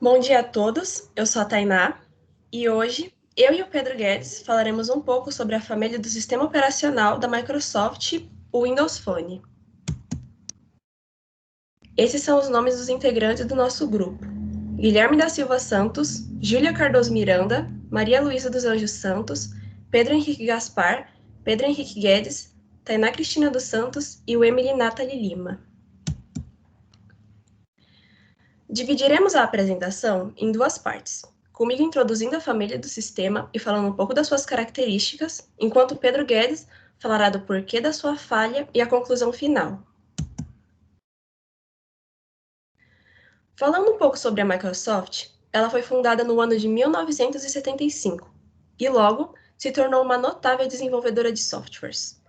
Bom dia a todos, eu sou a Tainá e hoje eu e o Pedro Guedes falaremos um pouco sobre a família do sistema operacional da Microsoft, o Windows Phone. Esses são os nomes dos integrantes do nosso grupo: Guilherme da Silva Santos, Júlia Cardoso Miranda, Maria Luísa dos Anjos Santos, Pedro Henrique Gaspar, Pedro Henrique Guedes, Tainá Cristina dos Santos e o Emily Nathalie Lima. Dividiremos a apresentação em duas partes, comigo introduzindo a família do sistema e falando um pouco das suas características, enquanto Pedro Guedes falará do porquê da sua falha e a conclusão final. Falando um pouco sobre a Microsoft, ela foi fundada no ano de 1975 e logo se tornou uma notável desenvolvedora de softwares,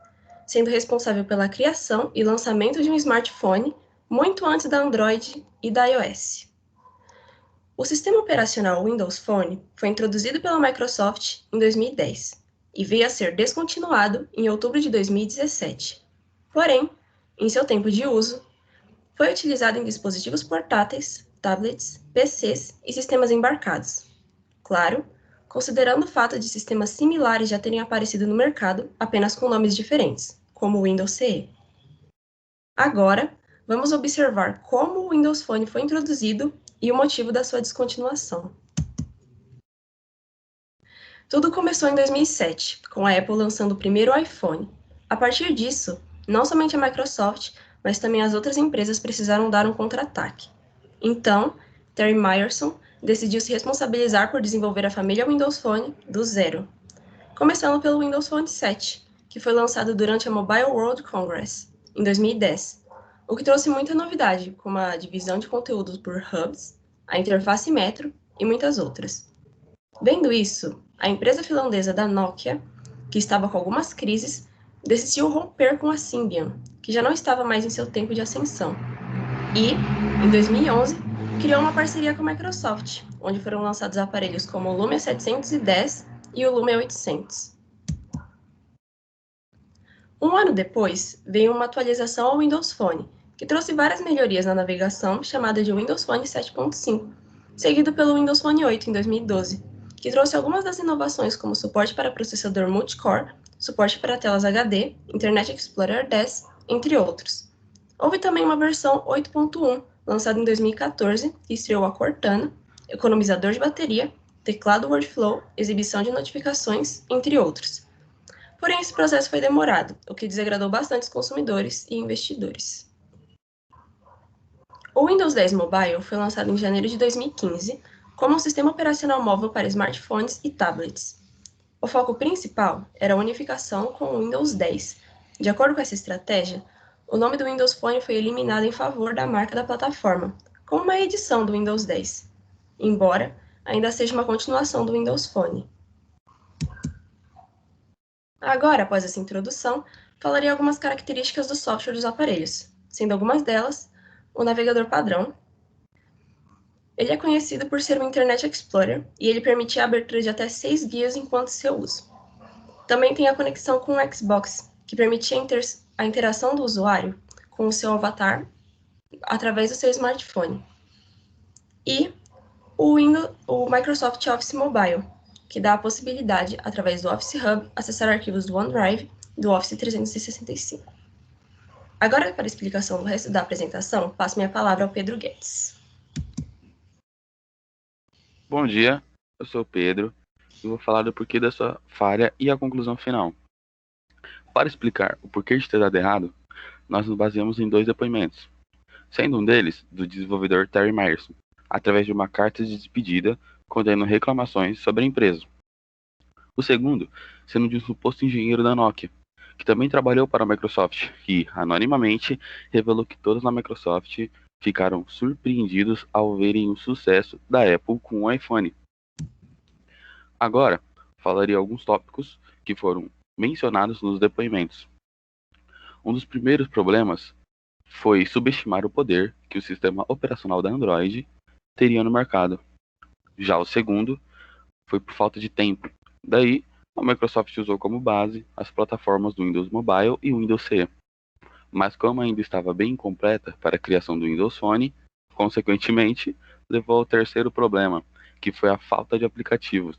sendo responsável pela criação e lançamento de um smartphone muito antes da Android e da iOS. O sistema operacional Windows Phone foi introduzido pela Microsoft em 2010 e veio a ser descontinuado em outubro de 2017. Porém, em seu tempo de uso, foi utilizado em dispositivos portáteis, tablets, PCs e sistemas embarcados. Claro, considerando o fato de sistemas similares já terem aparecido no mercado, apenas com nomes diferentes, como o Windows CE. Agora, vamos observar como o Windows Phone foi introduzido e o motivo da sua descontinuação. Tudo começou em 2007, com a Apple lançando o primeiro iPhone. A partir disso, não somente a Microsoft, mas também as outras empresas precisaram dar um contra-ataque. Então, Terry Myerson decidiu se responsabilizar por desenvolver a família Windows Phone do zero, começando pelo Windows Phone 7, que foi lançado durante a Mobile World Congress, em 2010, o que trouxe muita novidade, como a divisão de conteúdos por hubs, a interface Metro e muitas outras. Vendo isso, a empresa finlandesa da Nokia, que estava com algumas crises, decidiu romper com a Symbian, que já não estava mais em seu tempo de ascensão. E, em 2011, criou uma parceria com a Microsoft, onde foram lançados aparelhos como o Lumia 710 e o Lumia 800. Um ano depois, veio uma atualização ao Windows Phone, que trouxe várias melhorias na navegação, chamada de Windows Phone 7.5, seguido pelo Windows Phone 8 em 2012, que trouxe algumas das inovações como suporte para processador multicore, suporte para telas HD, Internet Explorer 10, entre outros. Houve também uma versão 8.1, lançada em 2014, que estreou a Cortana, economizador de bateria, teclado Workflow, exibição de notificações, entre outros. Porém, esse processo foi demorado, o que desagradou bastante os consumidores e investidores. O Windows 10 Mobile foi lançado em janeiro de 2015 como um sistema operacional móvel para smartphones e tablets. O foco principal era a unificação com o Windows 10. De acordo com essa estratégia, o nome do Windows Phone foi eliminado em favor da marca da plataforma, como uma edição do Windows 10, embora ainda seja uma continuação do Windows Phone. Agora, após essa introdução, falarei algumas características do software dos aparelhos, sendo algumas delas o navegador padrão. Ele é conhecido por ser um Internet Explorer e ele permite a abertura de até 6 guias enquanto seu uso. Também tem a conexão com o Xbox, que permite a interação do usuário com o seu avatar através do seu smartphone. E o Microsoft Office Mobile, que dá a possibilidade, através do Office Hub, acessar arquivos do OneDrive e do Office 365. Agora, para a explicação do resto da apresentação, passo minha palavra ao Pedro Guedes. Bom dia, eu sou o Pedro e vou falar do porquê da sua falha e a conclusão final. Para explicar o porquê de ter dado errado, nós nos baseamos em 2 depoimentos, sendo um deles do desenvolvedor Terry Myerson, através de uma carta de despedida contendo reclamações sobre a empresa. O segundo, sendo de um suposto engenheiro da Nokia, que também trabalhou para a Microsoft e, anonimamente, revelou que todos na Microsoft ficaram surpreendidos ao verem o sucesso da Apple com o iPhone. Agora, falarei alguns tópicos que foram mencionados nos depoimentos. Um dos primeiros problemas foi subestimar o poder que o sistema operacional da Android teria no mercado. Já o segundo foi por falta de tempo. Daí, a Microsoft usou como base as plataformas do Windows Mobile e Windows CE. Mas como ainda estava bem incompleta para a criação do Windows Phone, consequentemente, levou ao terceiro problema, que foi a falta de aplicativos,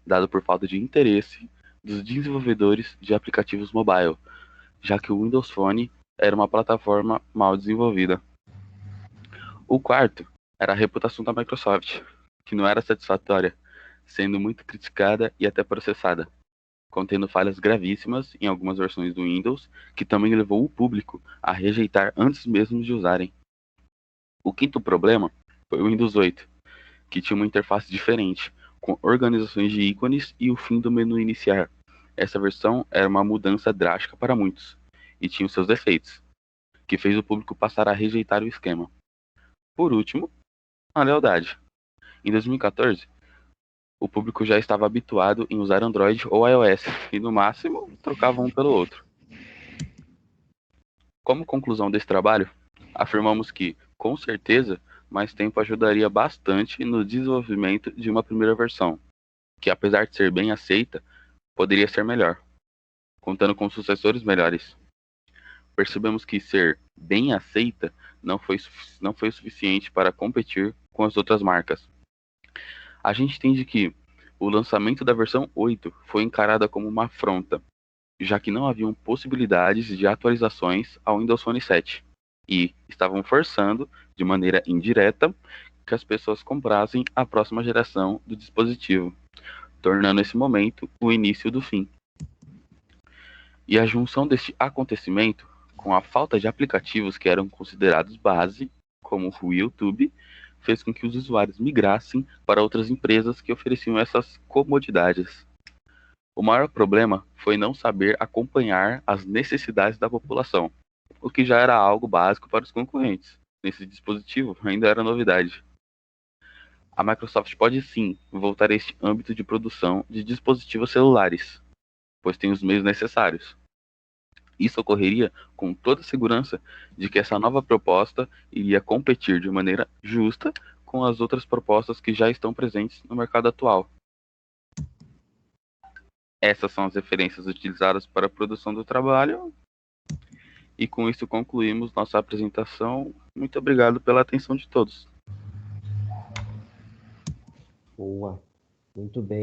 dado por falta de interesse dos desenvolvedores de aplicativos mobile, já que o Windows Phone era uma plataforma mal desenvolvida. O quarto era a reputação da Microsoft, que não era satisfatória, sendo muito criticada e até processada, contendo falhas gravíssimas em algumas versões do Windows, que também levou o público a rejeitar antes mesmo de usarem. O quinto problema foi o Windows 8, que tinha uma interface diferente, com organizações de ícones e o fim do menu iniciar. Essa versão era uma mudança drástica para muitos, e tinha os seus defeitos, que fez o público passar a rejeitar o esquema. Por último, a lealdade. Em 2014, o público já estava habituado em usar Android ou iOS, e no máximo trocava um pelo outro. Como conclusão desse trabalho, afirmamos que, com certeza, mais tempo ajudaria bastante no desenvolvimento de uma primeira versão, que apesar de ser bem aceita, poderia ser melhor, contando com sucessores melhores. Percebemos que ser bem aceita não foi o suficiente para competir com as outras marcas. A gente entende que o lançamento da versão 8 foi encarada como uma afronta, já que não haviam possibilidades de atualizações ao Windows Phone 7 e estavam forçando, de maneira indireta, que as pessoas comprassem a próxima geração do dispositivo, tornando esse momento o início do fim. E a junção deste acontecimento com a falta de aplicativos que eram considerados base, como o YouTube, fez com que os usuários migrassem para outras empresas que ofereciam essas comodidades. O maior problema foi não saber acompanhar as necessidades da população, o que já era algo básico para os concorrentes. Nesse dispositivo ainda era novidade. A Microsoft pode sim voltar a este âmbito de produção de dispositivos celulares, pois tem os meios necessários. Isso ocorreria com toda a segurança de que essa nova proposta iria competir de maneira justa com as outras propostas que já estão presentes no mercado atual. Essas são as referências utilizadas para a produção do trabalho. E com isso concluímos nossa apresentação. Muito obrigado pela atenção de todos. Boa, muito bem.